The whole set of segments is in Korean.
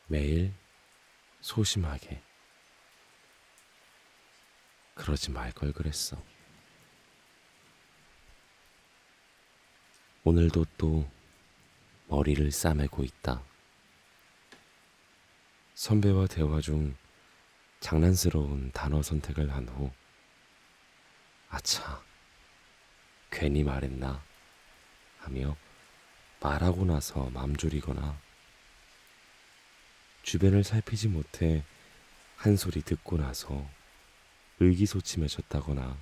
매일 소심하게 그러지 말 걸 그랬어. 오늘도 또 머리를 싸매고 있다. 선배와 대화 중 장난스러운 단어 선택을 한 후, 아차, 괜히 말했나 하며 말하고 나서 맘졸이거나 주변을 살피지 못해 한 소리 듣고 나서 의기소침해졌다거나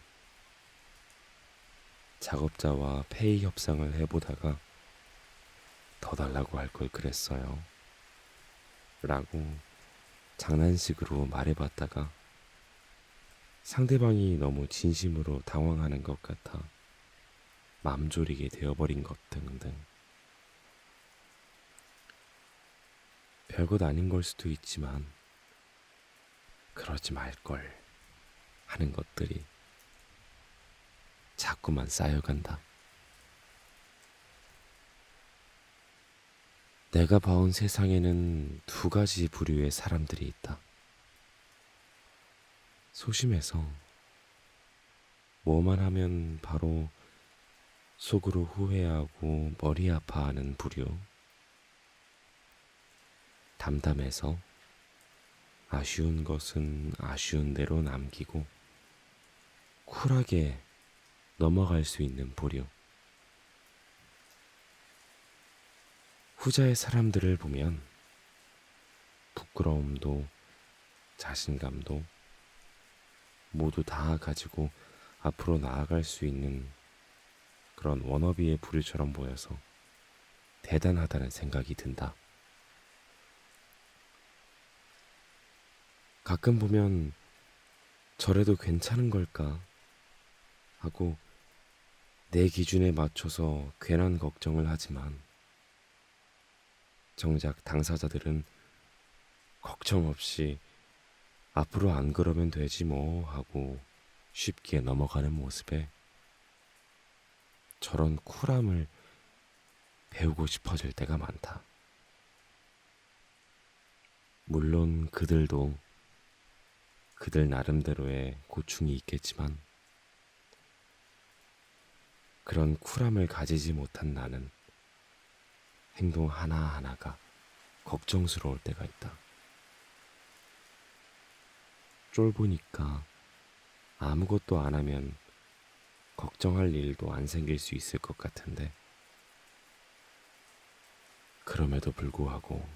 작업자와 페이 협상을 해보다가 더 달라고 할 걸 그랬어요. 라고 장난식으로 말해봤다가 상대방이 너무 진심으로 당황하는 것 같아 맘졸이게 되어버린 것 등등. 별것 아닌 걸 수도 있지만 그러지 말걸 하는 것들이 자꾸만 쌓여간다. 내가 봐온 세상에는 두 가지 부류의 사람들이 있다. 소심해서 뭐만 하면 바로 속으로 후회하고 머리 아파하는 부류. 담담해서 아쉬운 것은 아쉬운 대로 남기고 쿨하게 넘어갈 수 있는 부류. 후자의 사람들을 보면 부끄러움도 자신감도 모두 다 가지고 앞으로 나아갈 수 있는 그런 워너비의 부류처럼 보여서 대단하다는 생각이 든다. 가끔 보면 저래도 괜찮은 걸까 하고 내 기준에 맞춰서 괜한 걱정을 하지만 정작 당사자들은 걱정 없이 앞으로 안 그러면 되지 뭐 하고 쉽게 넘어가는 모습에 저런 쿨함을 배우고 싶어질 때가 많다. 물론 그들도 그들 나름대로의 고충이 있겠지만 그런 쿨함을 가지지 못한 나는 행동 하나하나가 걱정스러울 때가 있다. 쫄보니까 아무것도 안 하면 걱정할 일도 안 생길 수 있을 것 같은데 그럼에도 불구하고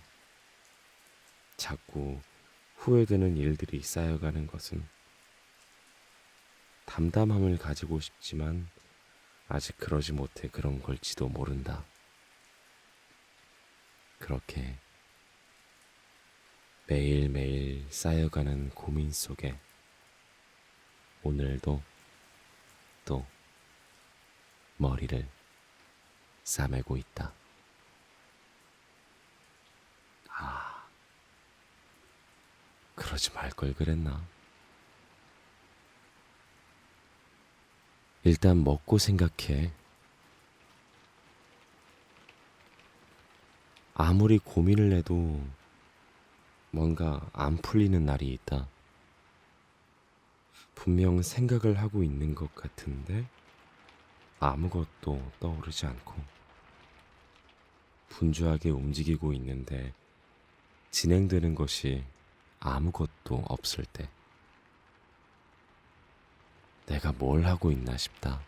자꾸 후회되는 일들이 쌓여가는 것은 담담함을 가지고 싶지만 아직 그러지 못해 그런 걸지도 모른다. 그렇게 매일매일 쌓여가는 고민 속에 오늘도 또 머리를 싸매고 있다. 아, 그러지 말 걸 그랬나? 일단 먹고 생각해. 아무리 고민을 해도 뭔가 안 풀리는 날이 있다. 분명 생각을 하고 있는 것 같은데 아무것도 떠오르지 않고 분주하게 움직이고 있는데 진행되는 것이 아무것도 없을 때 내가 뭘 하고 있나 싶다.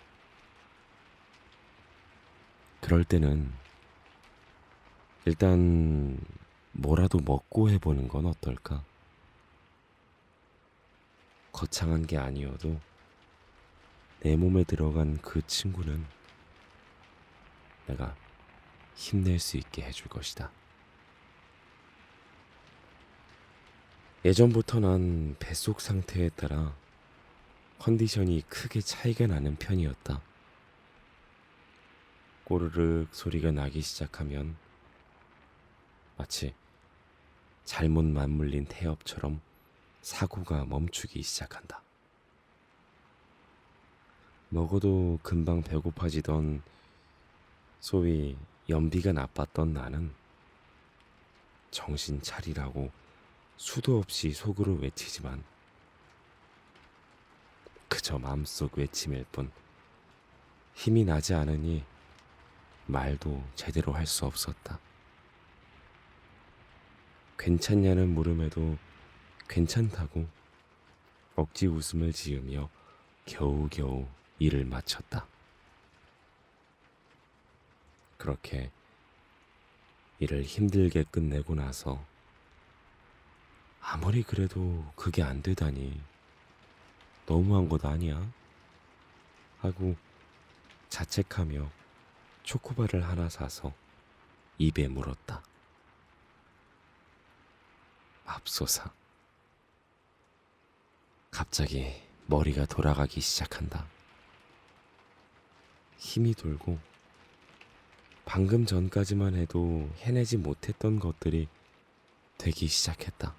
그럴 때는 일단 뭐라도 먹고 해보는 건 어떨까? 거창한 게 아니어도 내 몸에 들어간 그 친구는 내가 힘낼 수 있게 해줄 것이다. 예전부터 난 뱃속 상태에 따라 컨디션이 크게 차이가 나는 편이었다. 꼬르륵 소리가 나기 시작하면 마치 잘못 맞물린 태엽처럼 사고가 멈추기 시작한다. 먹어도 금방 배고파지던 소위 연비가 나빴던 나는 정신 차리라고 수도 없이 속으로 외치지만 그저 마음속 외침일 뿐 힘이 나지 않으니 말도 제대로 할 수 없었다. 괜찮냐는 물음에도 괜찮다고 억지 웃음을 지으며 겨우겨우 일을 마쳤다. 그렇게 일을 힘들게 끝내고 나서 아무리 그래도 그게 안 되다니 너무한 것 아니야? 하고 자책하며 초코바를 하나 사서 입에 물었다. 맙소사. 갑자기 머리가 돌아가기 시작한다. 힘이 돌고 방금 전까지만 해도 해내지 못했던 것들이 되기 시작했다.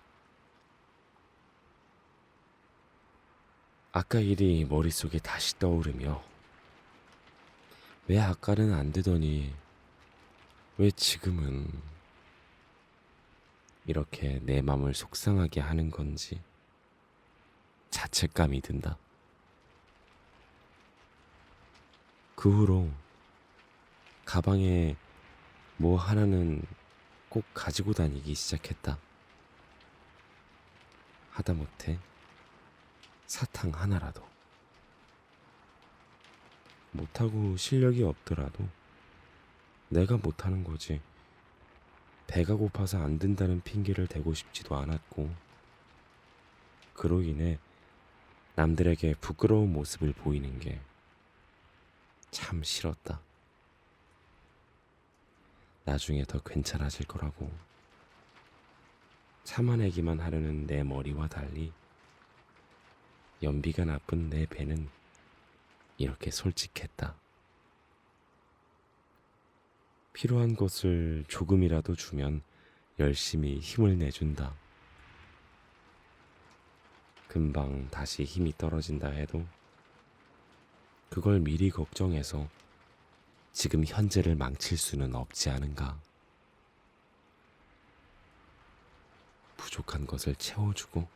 아까 일이 머릿속에 다시 떠오르며 왜 아까는 안 되더니 왜 지금은 이렇게 내 맘을 속상하게 하는 건지 자책감이 든다. 그 후로 가방에 뭐 하나는 꼭 가지고 다니기 시작했다. 하다못해 사탕 하나라도. 못하고 실력이 없더라도 내가 못하는 거지. 배가 고파서 안 된다는 핑계를 대고 싶지도 않았고, 그로 인해 남들에게 부끄러운 모습을 보이는 게 참 싫었다. 나중에 더 괜찮아질 거라고 참아내기만 하려는 내 머리와 달리 연비가 나쁜 내 배는 이렇게 솔직했다. 필요한 것을 조금이라도 주면 열심히 힘을 내준다. 금방 다시 힘이 떨어진다 해도 그걸 미리 걱정해서 지금 현재를 망칠 수는 없지 않은가. 부족한 것을 채워주고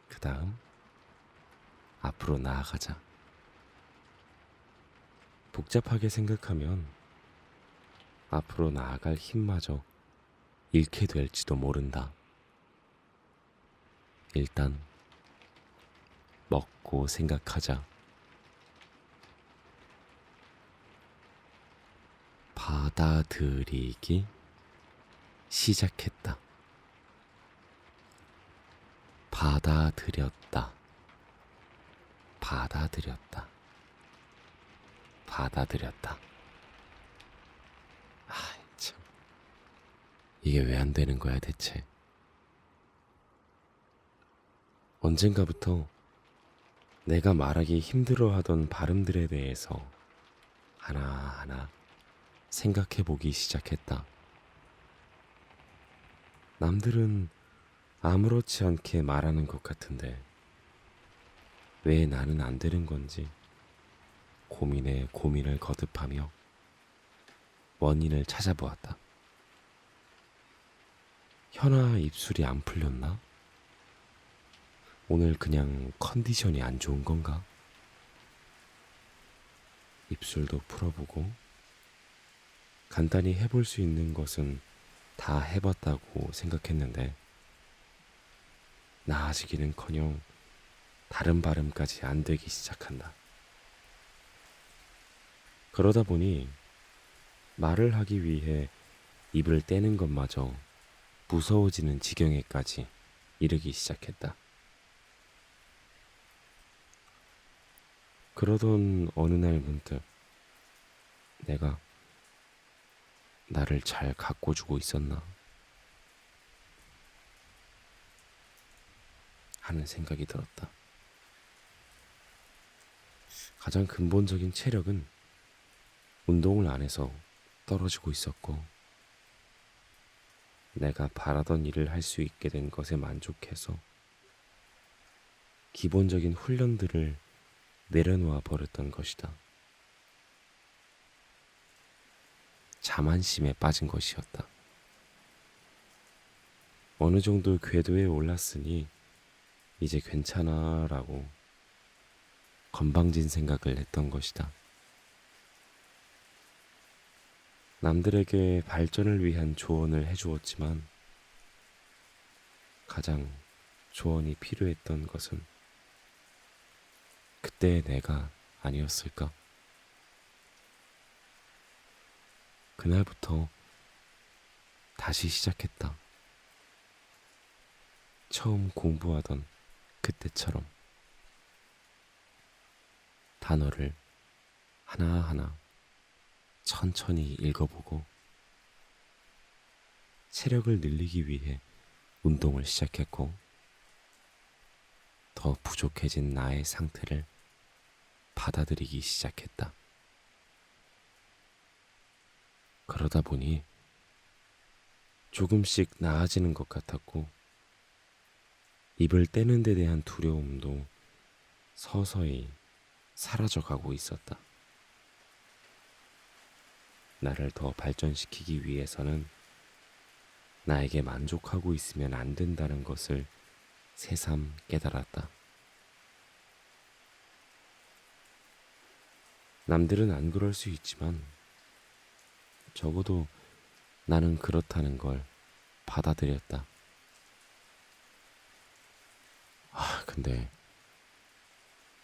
그 다음 앞으로 나아가자. 복잡하게 생각하면 앞으로 나아갈 힘마저 잃게 될지도 모른다. 일단 먹고 생각하자. 받아들이기 시작했다. 받아들였다. 받아들였다. 받아들였다. 아, 참. 이게 왜 안 되는 거야, 대체? 언젠가부터 내가 말하기 힘들어하던 발음들에 대해서 하나하나 생각해 보기 시작했다. 남들은 아무렇지 않게 말하는 것 같은데 왜 나는 안 되는 건지 고민에 고민을 거듭하며 원인을 찾아보았다. 혀나 입술이 안 풀렸나? 오늘 그냥 컨디션이 안 좋은 건가? 입술도 풀어보고 간단히 해볼 수 있는 것은 다 해봤다고 생각했는데 나아지기는커녕 다른 발음까지 안 되기 시작한다. 그러다 보니 말을 하기 위해 입을 떼는 것마저 무서워지는 지경에까지 이르기 시작했다. 그러던 어느 날 문득 내가 나를 잘 가꿔주고 있었나 하는 생각이 들었다. 가장 근본적인 체력은 운동을 안 해서 떨어지고 있었고 내가 바라던 일을 할 수 있게 된 것에 만족해서 기본적인 훈련들을 내려놓아 버렸던 것이다. 자만심에 빠진 것이었다. 어느 정도 궤도에 올랐으니 이제 괜찮아 라고 건방진 생각을 했던 것이다. 남들에게 발전을 위한 조언을 해주었지만 가장 조언이 필요했던 것은 그때의 내가 아니었을까? 그날부터 다시 시작했다. 처음 공부하던 그때처럼 단어를 하나하나 천천히 읽어보고 체력을 늘리기 위해 운동을 시작했고 더 부족해진 나의 상태를 받아들이기 시작했다. 그러다 보니 조금씩 나아지는 것 같았고 입을 떼는 데 대한 두려움도 서서히 사라져가고 있었다. 나를 더 발전시키기 위해서는 나에게 만족하고 있으면 안 된다는 것을 새삼 깨달았다. 남들은 안 그럴 수 있지만 적어도 나는 그렇다는 걸 받아들였다. 근데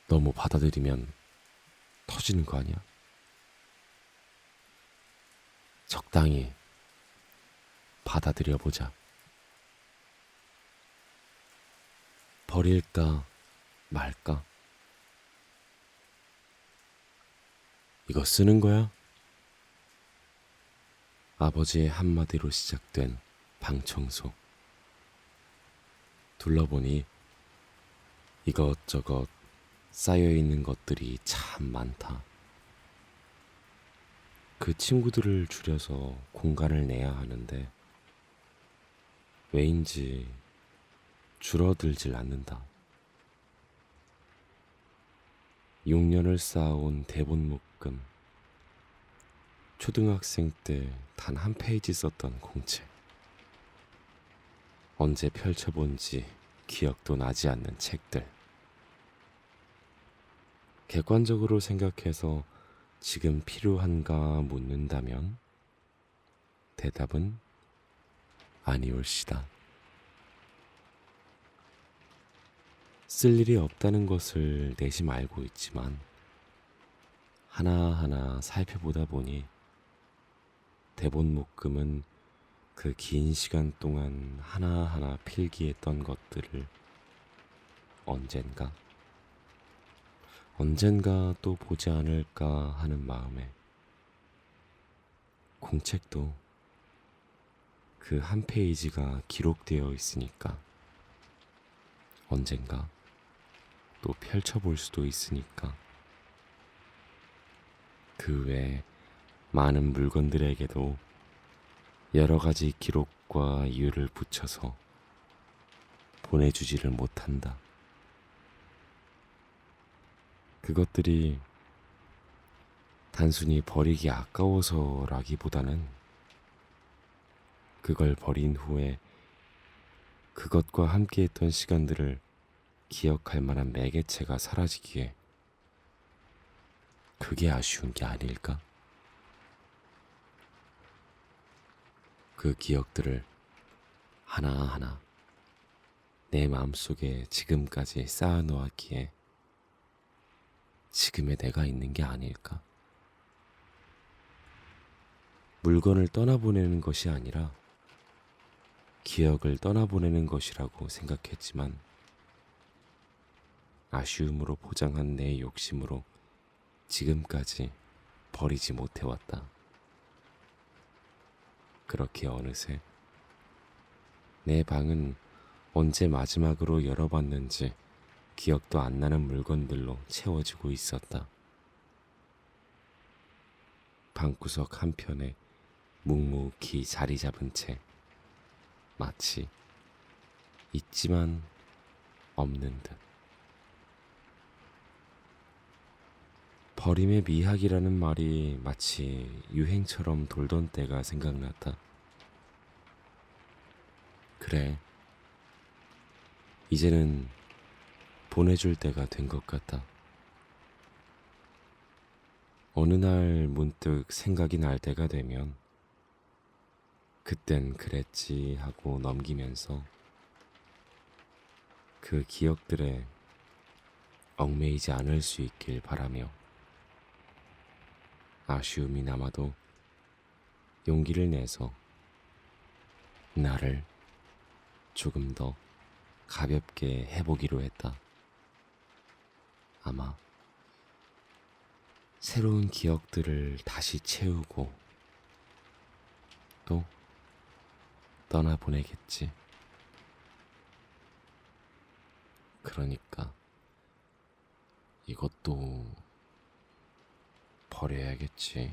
너무 받아들이면 터지는 거 아니야? 적당히 받아들여보자. 버릴까 말까? 이거 쓰는 거야? 아버지의 한마디로 시작된 방 청소. 둘러보니 이것저것 쌓여있는 것들이 참 많다. 그 친구들을 줄여서 공간을 내야 하는데 왜인지 줄어들질 않는다. 6년을 쌓아온 대본 묶음, 초등학생 때 단 한 페이지 썼던 공책, 언제 펼쳐본지 기억도 나지 않는 책들. 객관적으로 생각해서 지금 필요한가 묻는다면 대답은 아니올시다. 쓸 일이 없다는 것을 내심 알고 있지만 하나하나 살펴보다 보니 대본 묶음은 그 긴 시간 동안 하나하나 필기했던 것들을 언젠가 또 보지 않을까 하는 마음에 공책도 그 한 페이지가 기록되어 있으니까 언젠가 또 펼쳐볼 수도 있으니까 그 외에 많은 물건들에게도 여러 가지 기록과 이유를 붙여서 보내주지를 못한다. 그것들이 단순히 버리기 아까워서라기보다는 그걸 버린 후에 그것과 함께했던 시간들을 기억할 만한 매개체가 사라지기에 그게 아쉬운 게 아닐까? 그 기억들을 하나하나 내 마음속에 지금까지 쌓아놓았기에 지금의 내가 있는 게 아닐까? 물건을 떠나보내는 것이 아니라 기억을 떠나보내는 것이라고 생각했지만 아쉬움으로 포장한 내 욕심으로 지금까지 버리지 못해왔다. 그렇게 어느새 내 방은 언제 마지막으로 열어봤는지 기억도 안 나는 물건들로 채워지고 있었다. 방구석 한편에 묵묵히 자리 잡은 채 마치 있지만 없는 듯. 버림의 미학이라는 말이 마치 유행처럼 돌던 때가 생각났다. 그래, 이제는 보내줄 때가 된 것 같다. 어느 날 문득 생각이 날 때가 되면 그땐 그랬지 하고 넘기면서 그 기억들에 얽매이지 않을 수 있길 바라며 아쉬움이 남아도 용기를 내서 나를 조금 더 가볍게 해보기로 했다. 아마 새로운 기억들을 다시 채우고 또 떠나보내겠지. 그러니까 이것도 버려야겠지.